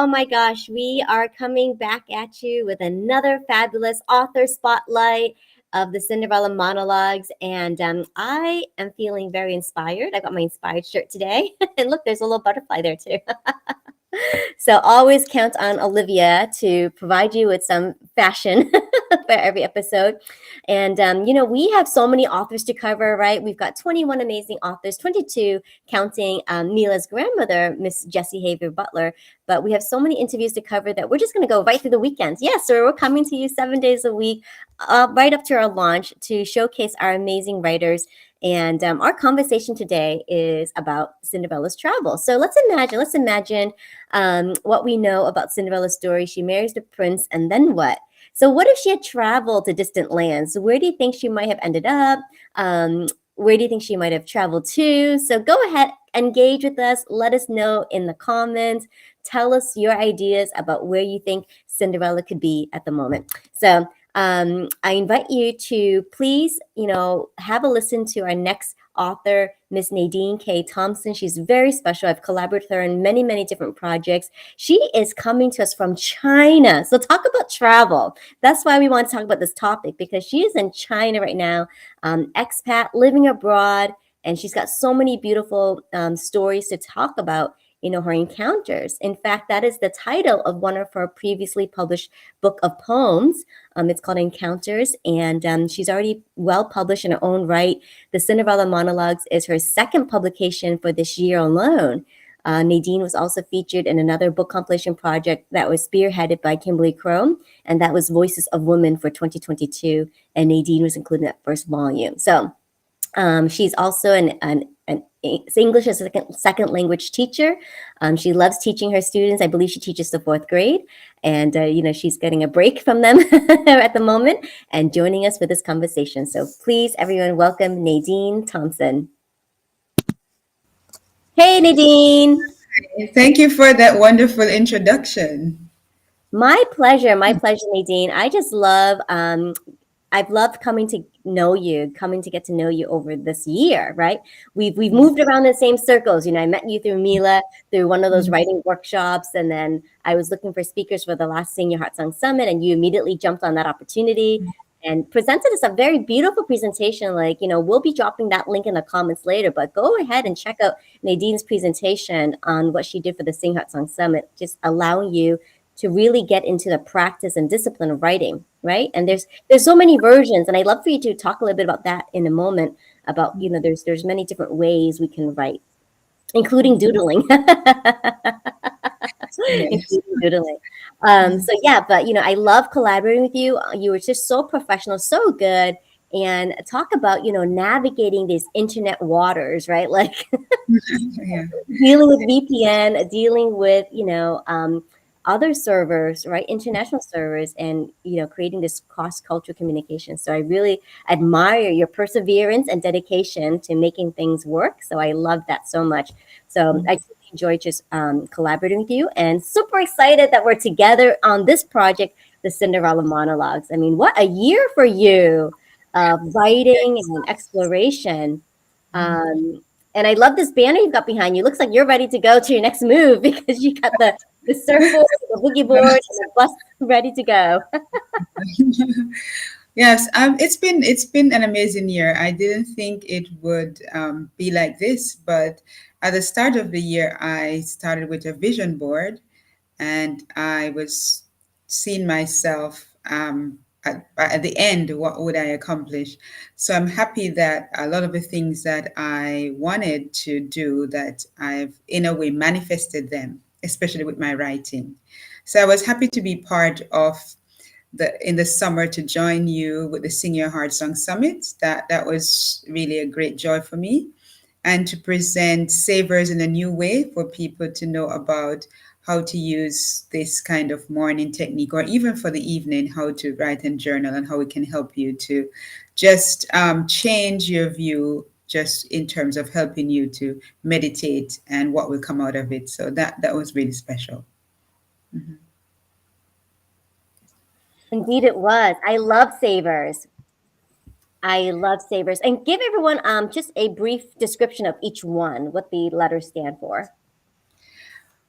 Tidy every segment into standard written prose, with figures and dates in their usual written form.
Oh my gosh, we are coming back at you with another fabulous author spotlight of the Cinderella Monologues. And I am feeling very inspired. I got my inspired shirt today. And look, there's a little butterfly there too. So always count on Olivia to provide you with some fashion for every episode. And, we have so many authors to cover, right? We've got 21 amazing authors, 22 counting Mila's grandmother, Miss Jessie Haver Butler. But we have so many interviews to cover that we're just going to go right through the weekends. Yes, so we're coming to you 7 days a week, right up to our launch to showcase our amazing writers. And our conversation today is about Cinderella's travel. So let's imagine what we know about Cinderella's story. She marries the prince, and then what? So what if she had traveled to distant lands? Where do you think she might have ended up? Where do you think she might have traveled to? So go ahead, engage with us. Let us know in the comments. Tell us your ideas about where you think Cinderella could be at the moment. So I invite you to please, have a listen to our next author, Miss Nadine K. Thompson. She's very special. I've collaborated with her in many, many different projects. She is coming to us from China. So talk about travel. That's why we want to talk about this topic, because she is in China right now, expat, living abroad, and she's got so many beautiful stories to talk about, her encounters. In fact, that is the title of one of her previously published book of poems. It's called Encounters, and she's already well published in her own right. The Cinderella Monologues is her second publication for this year alone. Nadine was also featured in another book compilation project that was spearheaded by Kimberly Crow, and that was Voices of Women for 2022, and Nadine was included in that first volume. So she's also an English as a second language teacher. She loves teaching her students. I believe she teaches the fourth grade, and she's getting a break from them at the moment and joining us for this conversation. So please, everyone, welcome Nadine Thompson. Hey, Nadine. Thank you for that wonderful introduction. My pleasure, Nadine. I just love. I've loved coming to get to know you over this year, right? We've moved around the same circles. I met you through Mila, through one of those writing workshops, and then I was looking for speakers for the last Senior Heart Song Summit, and you immediately jumped on that opportunity and presented us a very beautiful presentation. We'll be dropping that link in the comments later, but go ahead and check out Nadine's presentation on what she did for the Sing Heart Song Summit, just allowing you to really get into the practice and discipline of writing, right? And there's so many versions, and I'd love for you to talk a little bit about that in a moment. About there's many different ways we can write, including doodling. Yes. Including doodling. So yeah, but I love collaborating with you. You were just so professional, so good. And talk about navigating these internet waters, right? Like Yeah. dealing with VPN, dealing with other servers, right? International servers, and creating this cross-cultural communication. So I really admire your perseverance and dedication to making things work. So I love that so much. So I really enjoyed just collaborating with you, and super excited that we're together on this project, the Cinderella Monologues. I mean, what a year for you of writing and exploration. And I love this banner you've got behind you. Looks like you're ready to go to your next move, because you got the surfboard, the boogie board, and the bus ready to go. Yes, it's been an amazing year. I didn't think it would be like this, but at the start of the year, I started with a vision board, and I was seeing myself at the end, what would I accomplish? So I'm happy that a lot of the things that I wanted to do, that I've in a way manifested them, especially with my writing. So I was happy to be part of in the summer to join you with the Senior Heart Song Summit. That was really a great joy for me, and to present savers in a new way for people to know about how to use this kind of morning technique, or even for the evening, how to write and journal, and how it can help you to just change your view, just in terms of helping you to meditate and what will come out of it. So that was really special. Mhm. Indeed, it was. I love savers. I love savers. And give everyone just a brief description of each one, what the letters stand for.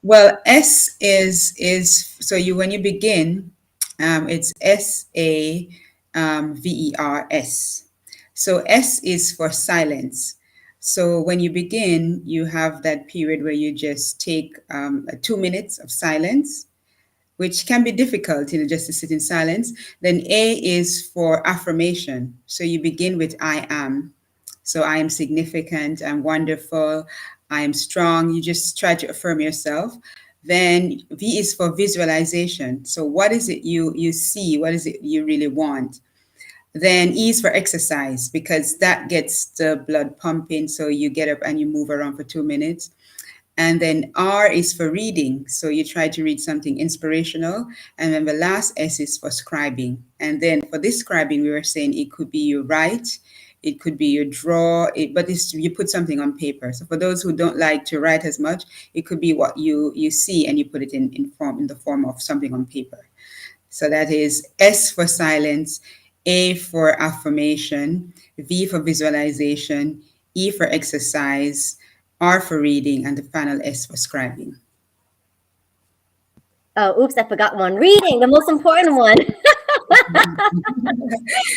Well, S is so you when you begin, it's SAVERS. So S is for silence. So when you begin, you have that period where you just take 2 minutes of silence, which can be difficult, just to sit in silence. Then A is for affirmation. So you begin with I am. So I am significant, I'm wonderful, I am strong. You just try to affirm yourself. Then V is for visualization. So what is it you see? What is it you really want? Then E is for exercise because that gets the blood pumping. So you get up and you move around for 2 minutes. And then R is for reading. So you try to read something inspirational. And then the last S is for scribing. And then for this scribing, we were saying it could be you write, it could be you draw, but you put something on paper. So for those who don't like to write as much, it could be what you see and you put it in the form of something on paper. So that is S for silence, A for affirmation, V for visualization, E for exercise, R for reading, and the final S for scribing. Oh, oops, I forgot one. Reading, the most important one. I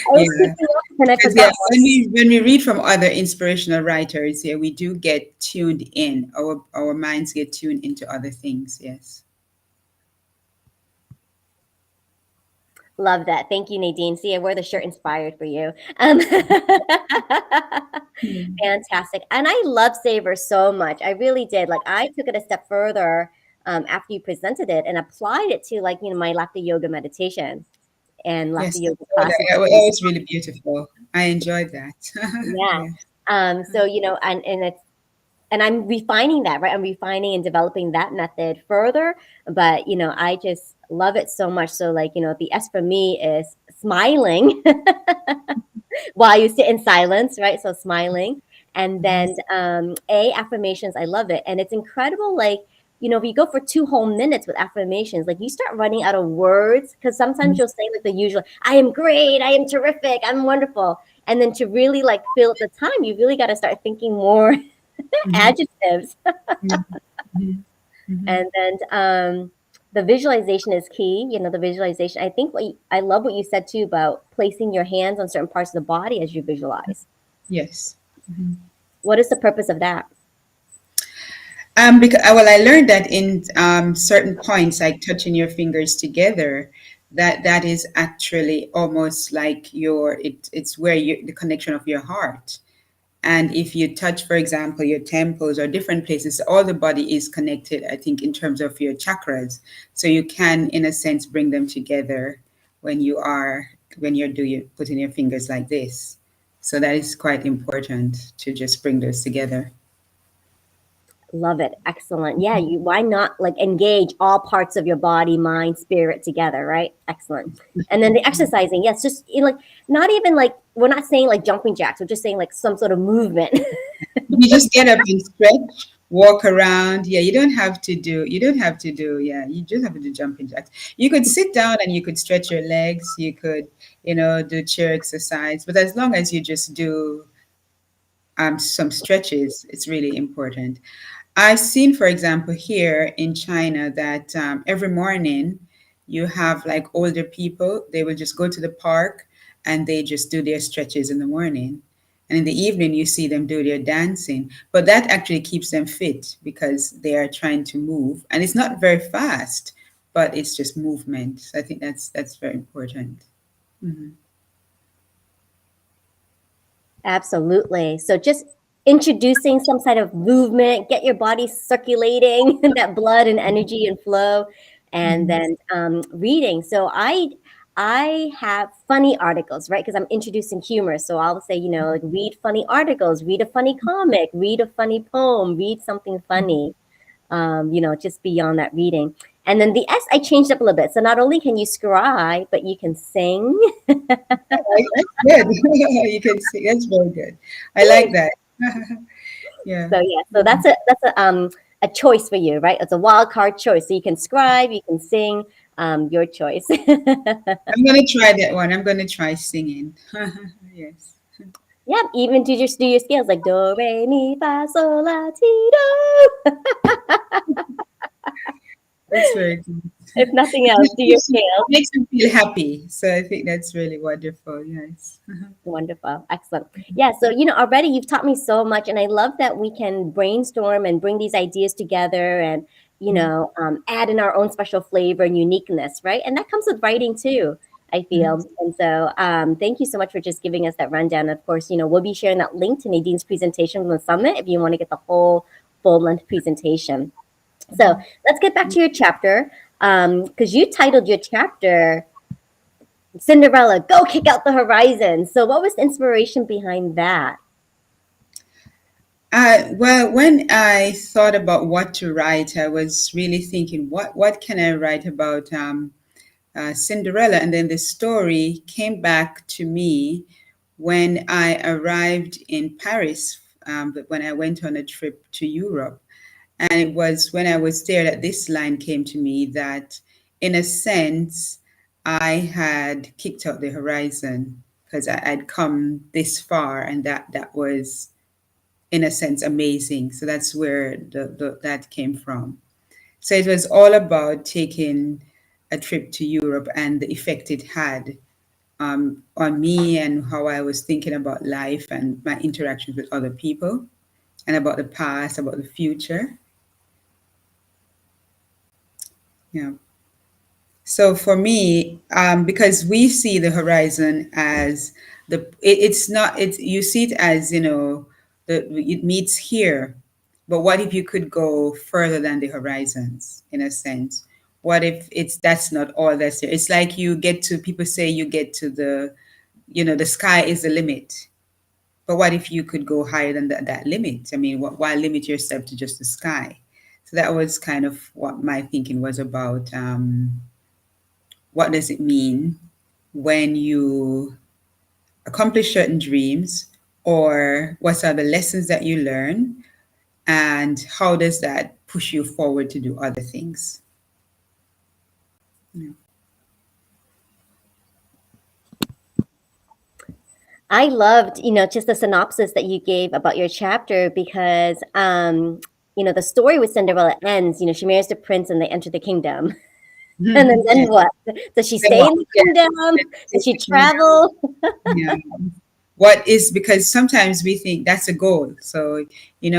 was Yeah, keeping up and I because yeah, forgot one. when we read from other inspirational writers, yeah, we do get tuned in. Our minds get tuned into other things. Yes. Love that. Thank you, Nadine. See, I wear the shirt inspired for you. Mm. Fantastic. And I love Savor so much. I really did. Like I took it a step further after you presented it and applied it to like, my laughter yoga meditation and laughter Yes, yoga oh, classes. that was really beautiful. I enjoyed that. Yeah. Yeah. So, and I'm refining that, right? I'm refining and developing that method further. But, I just love it so much. So like, the S for me is smiling while you sit in silence, right? So smiling. And Mhm. then A, affirmations, I love it. And it's incredible, like, if you go for 2 whole minutes with affirmations, like you start running out of words because sometimes you'll say like the usual, I am great, I am terrific, I'm wonderful. And then to really like fill the time, you really got to start thinking more Mhm. adjectives. Mhm. Mhm. Mhm. And then the visualization is key. The visualization. I think I love what you said too about placing your hands on certain parts of the body as you visualize. Yes. Mhm. What is the purpose of that? Because well, I learned that in certain points, like touching your fingers together, that is actually almost like it's where the connection of your heart. And if you touch, for example, your temples or different places, all the body is connected, I think, in terms of your chakras. So you can, in a sense, bring them together when you're putting your fingers like this. So that is quite important to just bring those together. Love it. Excellent. Yeah, why not like engage all parts of your body, mind, spirit together, right? Excellent. And then the exercising, yes, just like not even like we're not saying like jumping jacks, we're just saying like some sort of movement. You just get up and stretch, walk around. Yeah, you don't have to do, yeah, you just have to do jumping jacks. You could sit down and you could stretch your legs, you could, do chair exercise, but as long as you just do some stretches, it's really important. I've seen, for example, here in China that every morning you have like older people, they will just go to the park and they just do their stretches in the morning. And in the evening, you see them do their dancing. But that actually keeps them fit because they are trying to move. And it's not very fast, but it's just movement. So I think that's very important. Mhm. Absolutely. So just introducing some sort of movement, get your body circulating that blood and energy and flow, and Mhm. then reading. So I have funny articles, right? Because I'm introducing humor. So I'll say, like read funny articles, read a funny comic, read a funny poem, read something funny. Just beyond that reading. And then the S I changed up a little bit. So not only can you scribe, but you can sing. That's good. You can see that's very good. I like that. Yeah. So yeah, so that's a choice for you, right? It's a wild card choice. So you can scribe, you can sing, your choice. I'm gonna try that one. I'm gonna try singing. Yes. Yeah, even to just do your scales like do re mi fa sol la ti do. That's very good. If nothing It else, do your scales. makes you feel happy. So I think that's really wonderful. Yes. Wonderful. Excellent. Yeah. So, already you've taught me so much. And I love that we can brainstorm and bring these ideas together and, add in our own special flavor and uniqueness, right? And that comes with writing too, I Mhm. feel. And so, thank you so much for just giving us that rundown. Of course, we'll be sharing that link to Nadine's presentation from the summit if you want to get the whole full length presentation. So, let's get back to your chapter. Because you titled your chapter Cinderella, Go Kick Out the Horizon. So, what was the inspiration behind that? Well, when I thought about what to write, I was really thinking, what can I write about Cinderella? And then the story came back to me when I arrived in Paris, when I went on a trip to Europe. And it was when I was there that this line came to me that, in a sense, I had kicked out the horizon because I'd come this far, and that was, in a sense, amazing. So that's where that came from. So it was all about taking a trip to Europe and the effect it had on me and how I was thinking about life and my interactions with other people and about the past, about the future. Yeah. So for me, because we see the horizon as it's not, it's, you see it as, it meets here. But what if you could go further than the horizons, in a sense? What if that's not all that's there? It's like you get to, people say you get to the sky is the limit. But what if you could go higher than that limit? I mean, why limit yourself to just the sky? So that was kind of what my thinking was about. What does it mean when you accomplish certain dreams, or what are the lessons that you learn, and how does that push you forward to do other things? Yeah. I loved, just the synopsis that you gave about your chapter because, the story with Cinderella ends, she marries the prince and they enter the kingdom. And then Yeah. what? Does she Then stay what? in the Yeah. kingdom? Does It's she the kingdom. travel? Yeah. What is, because sometimes we think that's a goal. So,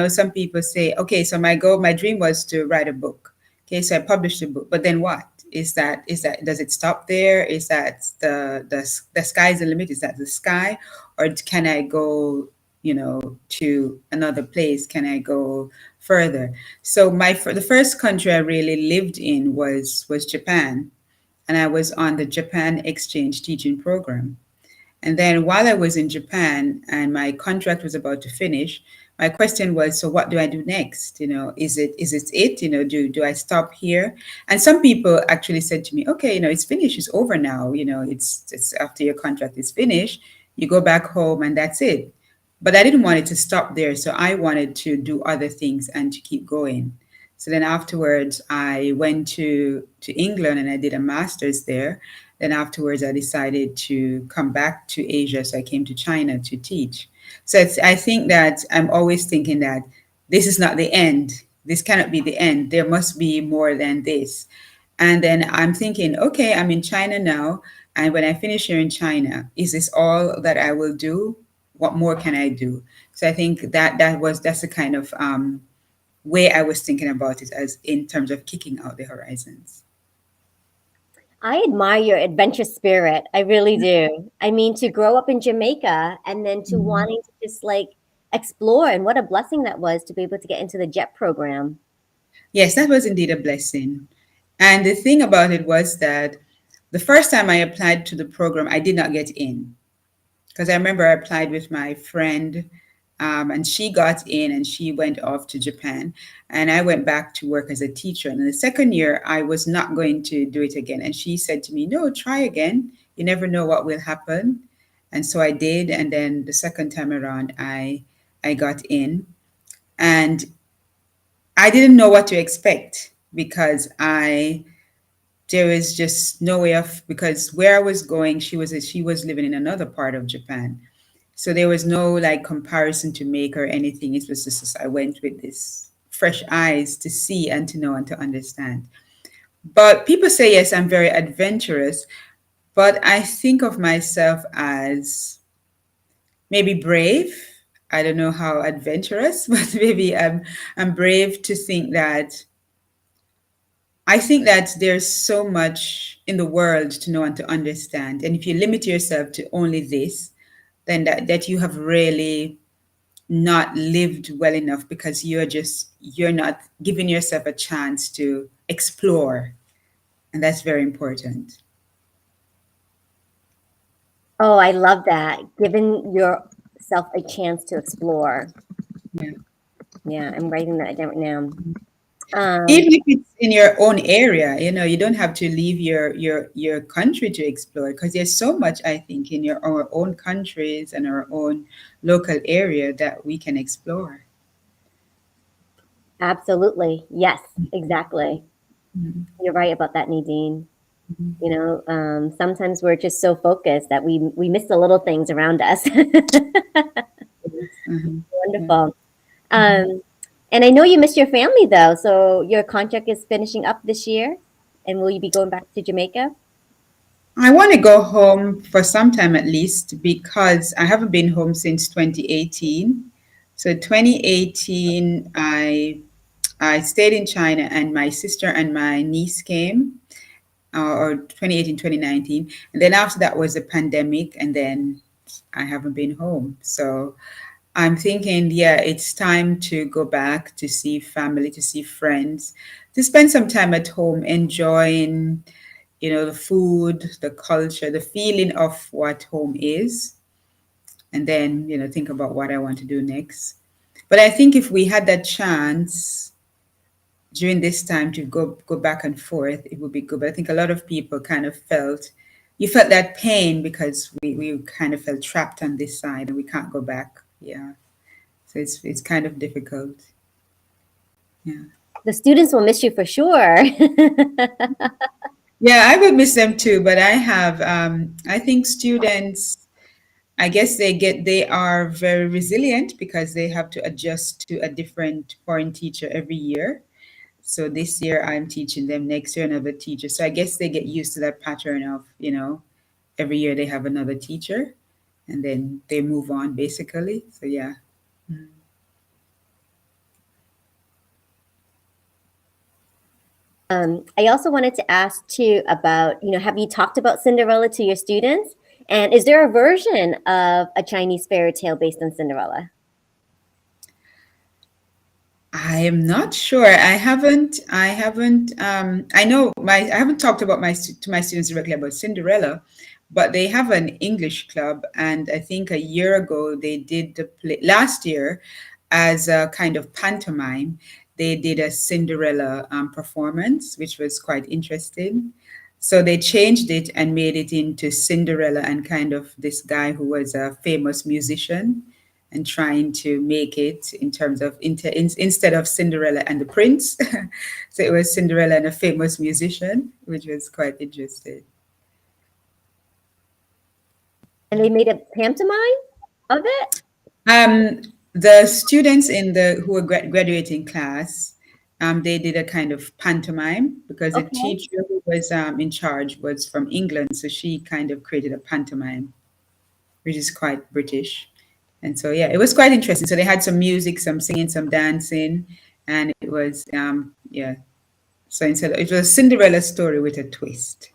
some people say, okay, so my goal, my dream was to write a book. Okay, so I published a book, but then what? Is that does it stop there? Is that the sky's the limit? Is that the sky? Or can I go, to another place? Can I go further? So the first country I really lived in was Japan, and I was on the Japan exchange teaching program. And then while I was in Japan and my contract was about to finish, my question was, so what do I do next? Is it? Do I stop here? And some people actually said to me, okay, it's finished, it's over now. It's after your contract is finished, you go back home and that's it. But I didn't want it to stop there, so I wanted to do other things and to keep going. So then afterwards, I went to England and I did a master's there. Then afterwards, I decided to come back to Asia. So I came to China to teach. So I think that I'm always thinking that this is not the end. This cannot be the end. There must be more than this. And then I'm thinking, okay, I'm in China now. And when I finish here in China, is this all that I will do? What more can I do? So I think that's the kind of way I was thinking about it, as in terms of kicking out the horizons. I admire your adventure spirit. I really do. I mean, to grow up in Jamaica and then to Mhm. wanting to just like explore, and what a blessing that was to be able to get into the JET program. Yes, that was indeed a blessing. And the thing about it was that the first time I applied to the program, I did not get in, because I remember I applied with my friend, and she got in and she went off to Japan, and I went back to work as a teacher. And in the second year, I was not going to do it again. And she said to me, "No, try again. You never know what will happen." And so I did. And then the second time around, I got in, and I didn't know what to expect, because I there was just no way of, because where I was going, she was living in another part of Japan. So there was no like comparison to make or anything. It was just I went with this fresh eyes to see and to know and to understand. But people say, yes, I'm very adventurous, but I think of myself as maybe brave. I don't know how adventurous, but maybe I'm brave to think that I think that there's so much in the world to know and to understand. And if you limit yourself to only this, then that you have really not lived well enough because you're not giving yourself a chance to explore. And that's very important. Oh, I love that. Giving yourself a chance to explore. Yeah. Yeah, I'm writing that down right now. Um, Even if it's in your own area, you don't have to leave your country to explore because there's so much I think in our own countries and our own local area that we can explore. Absolutely. Yes, exactly. Mhm. You're right about that, Nadine. Mhm. Sometimes we're just so focused that we miss the little things around us. Mhm. Yeah. Wonderful. Mhm. Um, and I know you miss your family though. So your contract is finishing up this year, and will you be going back to Jamaica? I want to go home for some time at least because I haven't been home since 2018. So 2018, I stayed in China, and my sister and my niece came, or 2018, 2019. And then after that was the pandemic, and then I haven't been home. So I'm thinking, yeah, it's time to go back to see family, to see friends, to spend some time at home enjoying, the food, the culture, the feeling of what home is, and then, think about what I want to do next. But I think if we had that chance during this time to go back and forth, it would be good. But I think a lot of people kind of you felt that pain because we kind of felt trapped on this side and we can't go back. Yeah. So it's kind of difficult. Yeah. The students will miss you for sure. Yeah, I would miss them too, but I think students, I guess they are very resilient because they have to adjust to a different foreign teacher every year. So this year I'm teaching them, next year another teacher. So I guess they get used to that pattern of, every year they have another teacher and then they move on basically. So yeah. Mhm. I also wanted to ask too about, have you talked about Cinderella to your students? And is there a version of a Chinese fairy tale based on Cinderella? I am not sure. I haven't talked about to my students directly about Cinderella, but they have an English club, and I think a year ago they did the play last year as a kind of pantomime. They did a Cinderella performance, which was quite interesting. So they changed it and made it into Cinderella and kind of this guy who was a famous musician and trying to make it in terms of instead of Cinderella and the prince. So it was Cinderella and a famous musician, which was quite interesting. And they made a pantomime of it? Um, the students in the who were graduating class, they did a kind of pantomime because the Okay. teacher who was in charge was from England, so she kind of created a pantomime, which is quite British. And so, yeah, it was quite interesting. So they had some music, some singing, some dancing, and it was, yeah. So instead, it was a Cinderella story with a twist.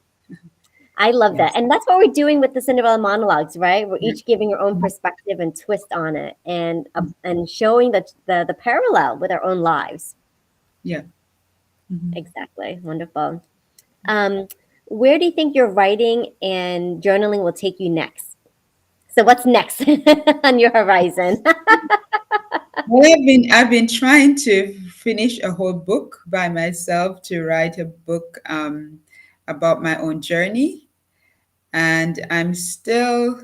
I love that. Yes. And that's what we're doing with the Cinderella monologues, right? We're Yeah. each giving our own perspective and twist on it and showing the parallel with our own lives. Yeah. Mhm. Exactly. Wonderful. Um, where do you think your writing and journaling will take you next? So what's next on your horizon? Well, I've been trying to finish a whole book by myself to write a book about my own journey, and I'm still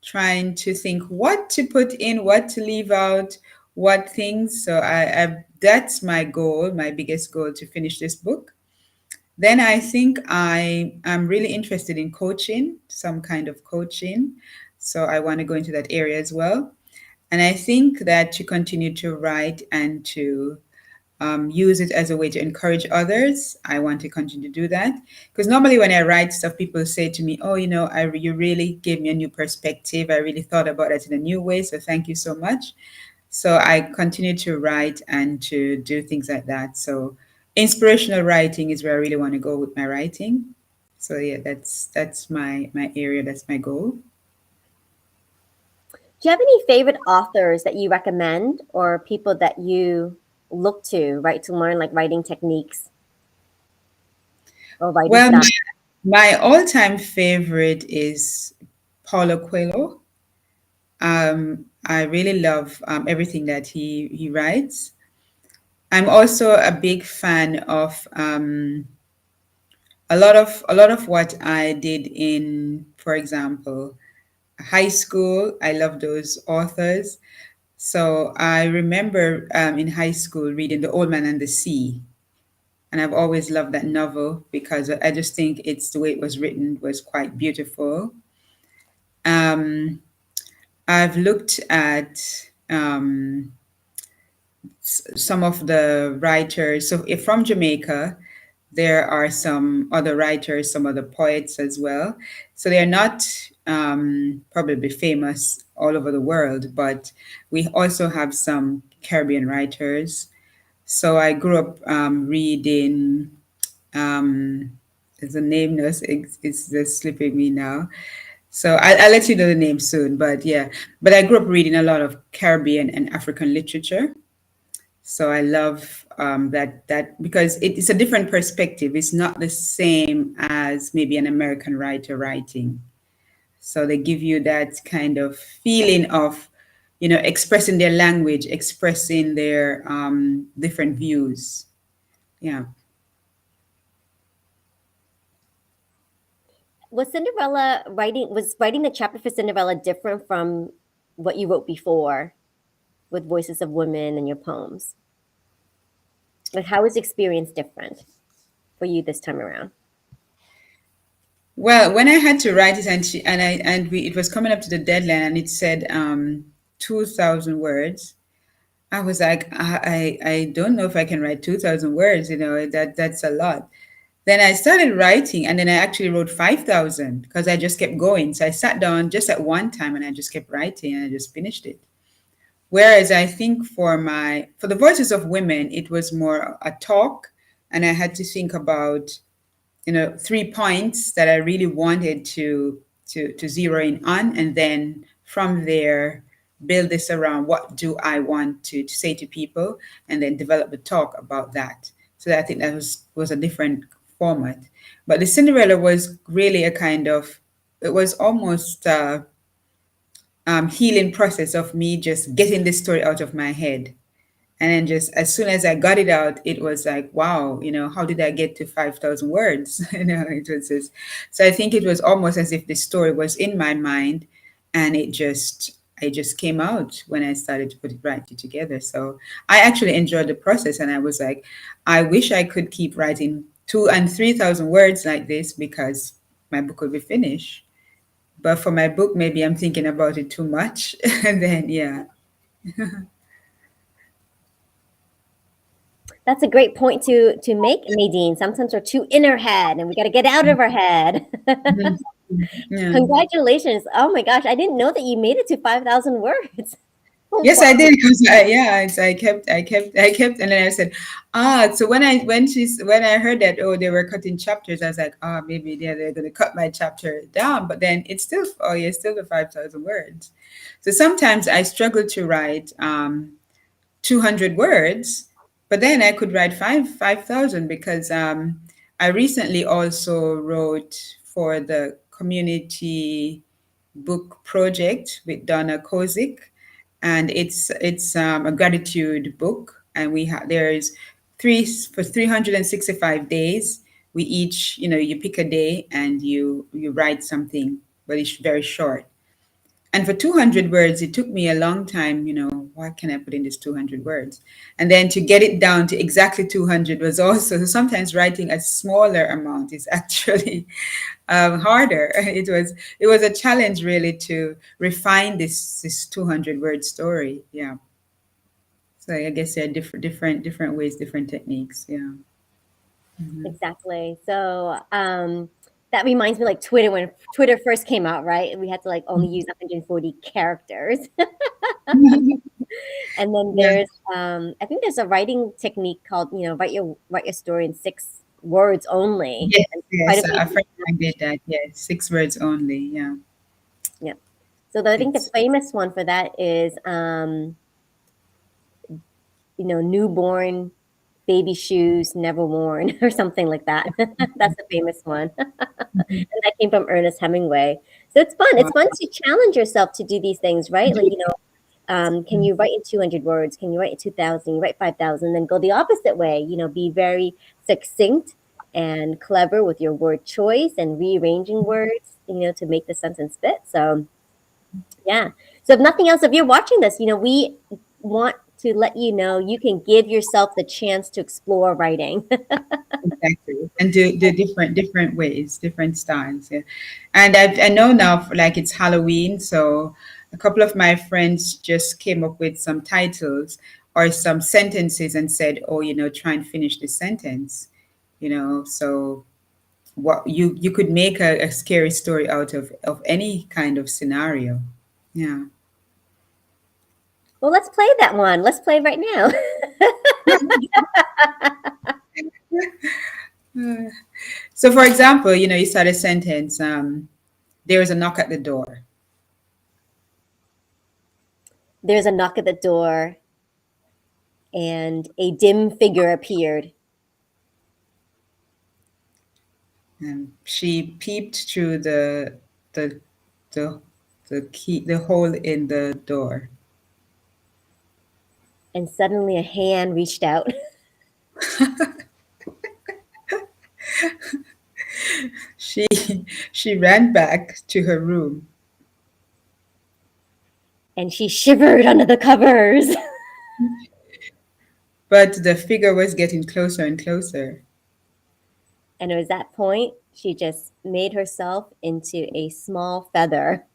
trying to think what to put in, what to leave out, what things. So I that's my goal, my biggest goal, to finish this book. Then I think I am really interested in coaching, some kind of coaching. So I want to go into that area as well. And I think that to continue to write and to use it as a way to encourage others. I want to continue to do that because normally when I write stuff, people say to me, "Oh, you really gave me a new perspective. I really thought about it in a new way. So thank you so much." So I continue to write and to do things like that. So inspirational writing is where I really want to go with my writing. So yeah, that's my area. That's my goal. Do you have any favorite authors that you recommend or people that you look to, right, to learn like writing techniques or writing Well, style? my all-time favorite is Paulo Coelho. I really love everything that he writes. I'm also a big fan of a lot of what I did in, for example, high school. I love those authors. So I remember in high school reading The Old Man and the Sea, and I've always loved that novel because I just think it's the way it was written was quite beautiful. Um, I've looked at some of the writers. So if from Jamaica, there are some other writers, some other poets as well. So they're not probably famous all over the world, but we also have some Caribbean writers. So I grew up reading. Um, the name it's just slipping me now. So I'll let you know the name soon. But yeah, but I grew up reading a lot of Caribbean and African literature. So I love that because it's a different perspective. It's not the same as maybe an American writer writing. So they give you that kind of feeling of, expressing their language, expressing their different views. Yeah. Was writing the chapter for Cinderella different from what you wrote before with Voices of Women and your poems? Like, how was the experience different for you this time around? Well, when I had to write it and it was coming up to the deadline and it said 2,000 words, I was like, I don't know if I can write 2,000 words, that's a lot. Then I started writing and then I actually wrote 5,000 because I just kept going. So I sat down just at one time and I just kept writing and I just finished it. Whereas I think for the Voices of Women, it was more a talk and I had to think about 3 points that I really wanted to zero in on, and then from there build this around what do I want to say to people, and then develop a talk about that. So I think that was a different format. But the Cinderella was really a kind of it was almost a healing process of me just getting this story out of my head and then just as soon as I got it out, it was like, wow, how did I get to 5,000 words? It was just, so I think it was almost as if the story was in my mind and it just came out when I started to put it right together. So I actually enjoyed the process and I was like, I wish I could keep writing 2,000 and 3,000 words like this because my book would be finished. But for my book, maybe I'm thinking about it too much. And then, yeah. That's a great point to make, Nadine. Sometimes we're too in our head and we got to get out of our head. Mhm. Yeah. Congratulations. Oh my gosh, I didn't know that you made it to 5,000 words. Oh, Yes, I wow. did. Because I kept, and then I said, So when I heard that, oh, they were cutting chapters, I was like, maybe they're going to cut my chapter down. But then it's still, oh, yeah, still the 5,000 words. So sometimes I struggle to write 200 words, but then I could write 5,000 because I recently also wrote for the community book project with Donna Kozik, and it's a gratitude book, and we have there's 365 days. We each, you pick a day and you write something, but it's very short. And for 200 words, it took me a long time, what can I put in this 200 words? And then to get it down to exactly 200 was also, so sometimes writing a smaller amount is actually harder. It was a challenge really to refine this 200 word story. Yeah. So I guess there are different ways, different techniques. Yeah. Hmm. Exactly. So that reminds me like Twitter when Twitter first came out, right? We had to like only use 140 characters. And then Yeah. there's I think there's a writing technique called, write your story in 6 words only. Yes, And quite a yes. few A people friend of mine did that. Yes, 6 words only. Yeah. yeah. So I think the It's famous one for that is newborn baby shoes never worn or something like that. That's the famous one. Mhm. And that came from Ernest Hemingway. So it's fun. It's Wow. fun to challenge yourself to do these things, right? Like, can Mhm. you write in 200 words? Can you write in 2,000? You write 5,000, then go the opposite way. Be very succinct and clever with your word choice and rearranging words, to make the sentence fit. So, yeah. So, if nothing else, if you're watching this, we want to let you know you can give yourself the chance to explore writing. Exactly. And do different ways, different styles. Yeah. And I know now, like it's Halloween, so a couple of my friends just came up with some titles or some sentences and said, "Oh, try and finish this sentence." So what you could make a scary story out of any kind of scenario. Yeah. Well, let's play that one. Let's play right now. So, for example, you start a sentence. There is a knock at the door. There's a knock at the door, and a dim figure appeared. She peeped through the the the hole in the door. And suddenly a hand reached out She she ran back to her room, and she shivered under the covers. but the figure was getting closer and closer. And it was that point she just made herself into a small feather.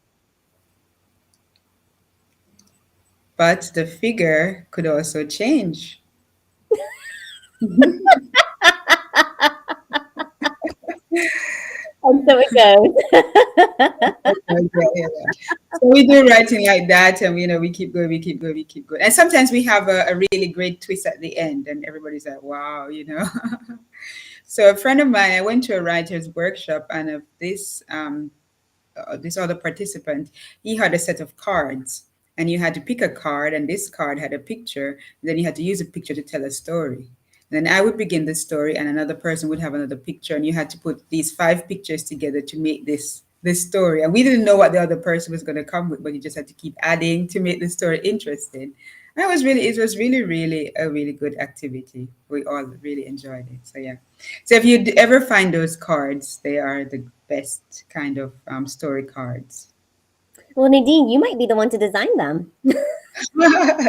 But the figure could also change. And so it goes. Yeah, yeah. So we do writing like that, and we keep going, we keep going, we keep going. And sometimes we have a really great twist at the end, and everybody's like, "Wow." So a friend of mine, I went to a writer's workshop, and this other participant, he had a set of cards, and you had to pick a card, and this card had a picture. And then you had to use a picture to tell a story. Then I would begin the story, and another person would have another picture, and you had to put these 5 pictures together to make this story. And we didn't know what the other person was going to come with, but you just had to keep adding to make the story interesting. And it was really, really a really good activity. We all really enjoyed it. So yeah. So if you ever find those cards, they are the best kind of story cards. Well, Nadine, you might be the one to design them.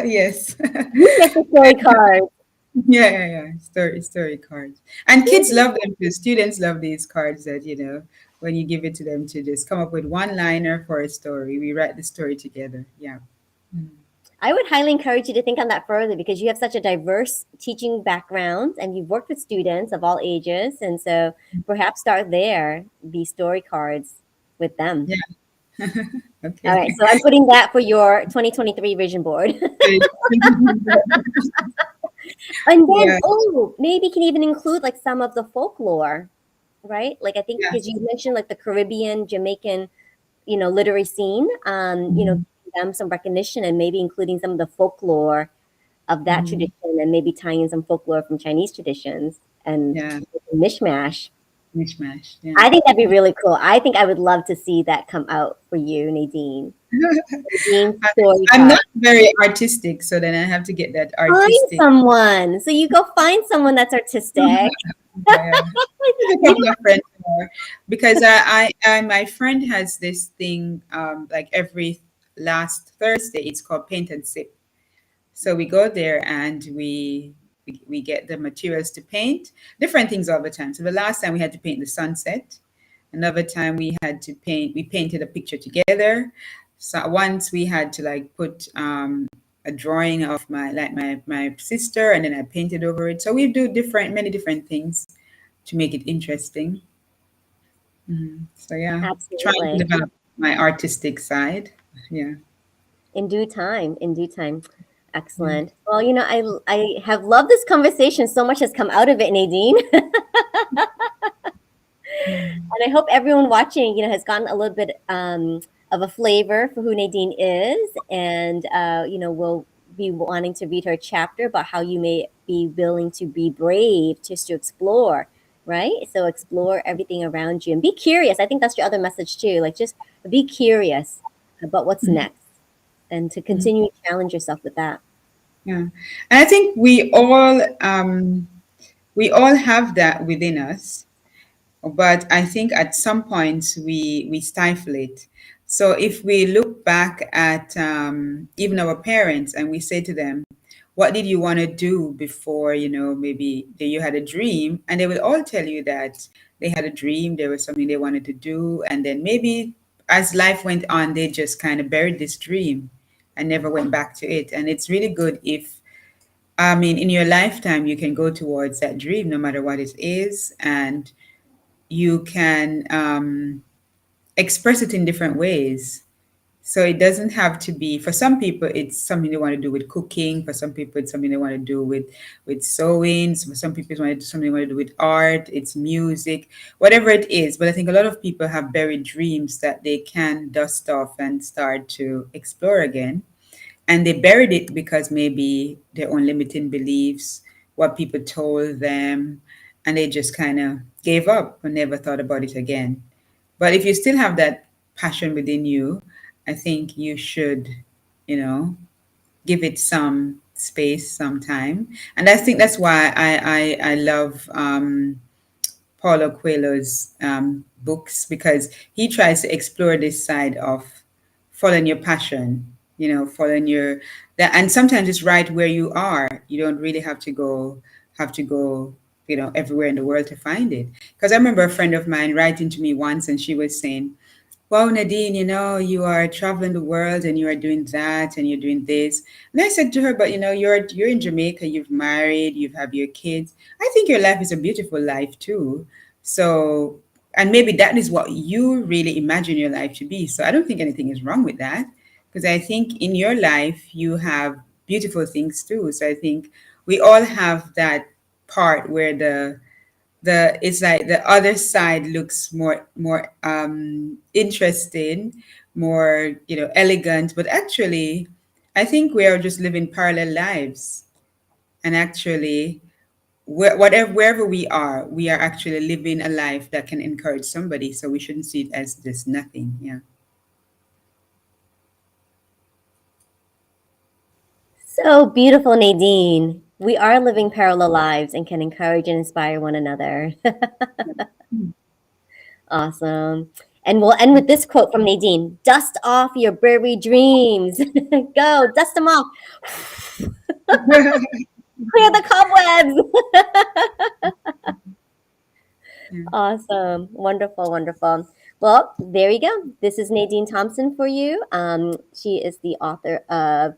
Yes. You get the story card. Yeah. Story cards. And kids love them too. Students love these cards that, when you give it to them to just come up with one liner for a story. We write the story together. Yeah. Mm. I would highly encourage you to think on that further because you have such a diverse teaching background and you've worked with students of all ages. And so perhaps start there, the story cards with them. Yeah. All Okay. right. So I'm putting that for your 2023 vision board. And then, Yeah. oh, maybe you can even include like some of the folklore, right? Like I think Yeah. because you mentioned like the Caribbean, Jamaican, literary scene, Mhm. giving them some recognition and maybe including some of the folklore of that Mhm. tradition and maybe tying in some folklore from Chinese traditions and Yeah. mishmash. Mishmash. Yeah. I think that'd be really cool. I think I would love to see that come out for you, Nadine. Nadine I- story I'm card. not very artistic, so then I have to get that Find artistic. someone. So you go find someone that's artistic. Yeah. A couple of friends are, because my friend has this thing like every last Thursday. It's called Paint and Sip. So we go there and we get the materials to paint different things all the time. So the last time we had to paint the sunset. Another time we painted a picture together. So once we had to like put a drawing of my sister, and then I painted over it. So we do many different things to make it interesting. So yeah, trying to Absolutely. develop my artistic side. Yeah. In due time, in due time. Yeah. Excellent. Well, I have loved this conversation. So much has come out of it, Nadine. Mm. And I hope everyone watching, has gotten a little bit of a flavor for who Nadine is, and will be wanting to read her chapter about how you may be willing to be brave, just to explore, right? So explore everything around you and be curious. I think that's your other message too. Like just be curious about what's Mhm. next, and to Mhm. continue to challenge yourself with that. Yeah. And I think we all have that within us, but I think at some points we stifle it. So if we look back at even our parents and we say to them, "What did you want to do before? Maybe that you had a dream," and they will all tell you that they had a dream, there was something they wanted to do, and then maybe as life went on, they just kind of buried this dream and never went back to it. And it's really good if in your lifetime, you can go towards that dream, no matter what it is, and you can express it in different ways. So it doesn't have to be, for some people, it's something they want to do with cooking. For some people, it's something they want to do with sewing. For some people, it's something they want to do with art. It's music, whatever it is. But I think a lot of people have buried dreams that they can dust off and start to explore again. And they buried it because maybe their own limiting beliefs, what people told them, and they just kind of gave up and never thought about it again. But if you still have that passion within you, I think you should, you know, give it some space, some time. And I think that's why I love Paulo Coelho's books, because he tries to explore this side of following your passion, following your that, and sometimes it's right where you are. You don't really have to go, everywhere in the world to find it. Because I remember a friend of mine writing to me once, and she was saying, "Wow, Nadine, you are traveling the world and you are doing that and you're doing this." And I said to her, "But you're in Jamaica, you've married, you have your kids. I think your life is a beautiful life too. So, and maybe that is what you really imagine your life to be. So I don't think anything is wrong with that, because I think in your life you have beautiful things too. So I think we all have that part where the it's like the other side looks more interesting, more elegant, but actually I think we are just living parallel lives. And actually, wherever we are actually living a life that can encourage somebody, so we shouldn't see it as just nothing. Yeah. So beautiful, Nadine. We are living parallel lives and can encourage and inspire one another. Awesome. And we'll end with this quote from Nadine: "Dust off your buried dreams. Go, dust them off. Clear the cobwebs." Yeah. Awesome. Wonderful, wonderful. Well, there you go. This is Nadine Thompson for you. She is the author of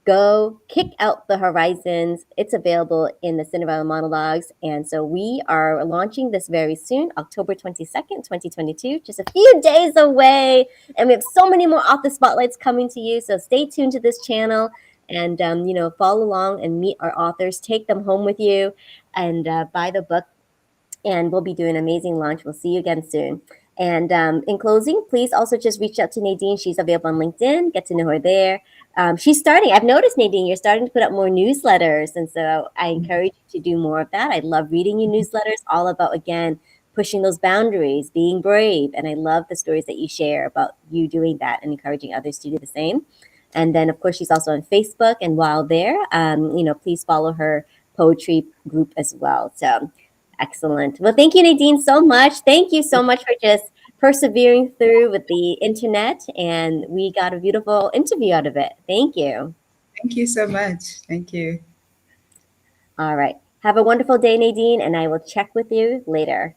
Go Kick Out the Horizons. It's available in the Cinderella Monologues. And so we are launching this very soon, October 22nd, 2022, just a few days away. And we have so many more author spotlights coming to you. So stay tuned to this channel and, follow along and meet our authors. Take them home with you and buy the book, and we'll be doing an amazing launch. We'll see you again soon. And in closing, please also just reach out to Nadine. She's available on LinkedIn. Get to know her there. She's starting. I've noticed, Nadine, you're starting to put up more newsletters. And so I encourage you to do more of that. I love reading your newsletters, all about, again, pushing those boundaries, being brave. And I love the stories that you share about you doing that and encouraging others to do the same. And then, of course, she's also on Facebook. And while there, please follow her poetry group as well. So excellent. Well, thank you, Nadine, so much. Thank you so much for just persevering through with the internet. And we got a beautiful interview out of it. Thank you. Thank you so much. Thank you. All right. Have a wonderful day, Nadine, and I will check with you later.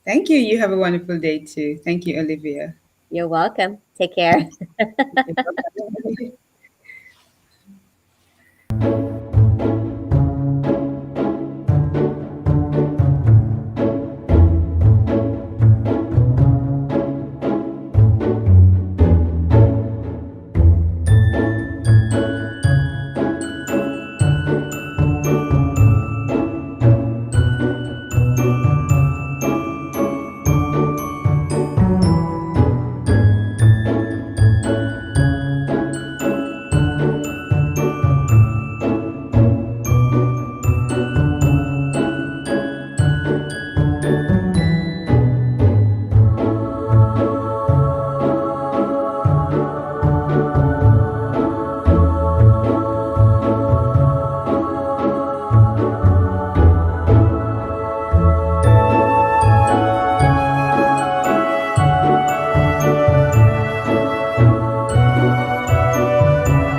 Thank you. You have a wonderful day too. Thank you, Olivia. You're welcome. Take care. Okay, bye-bye.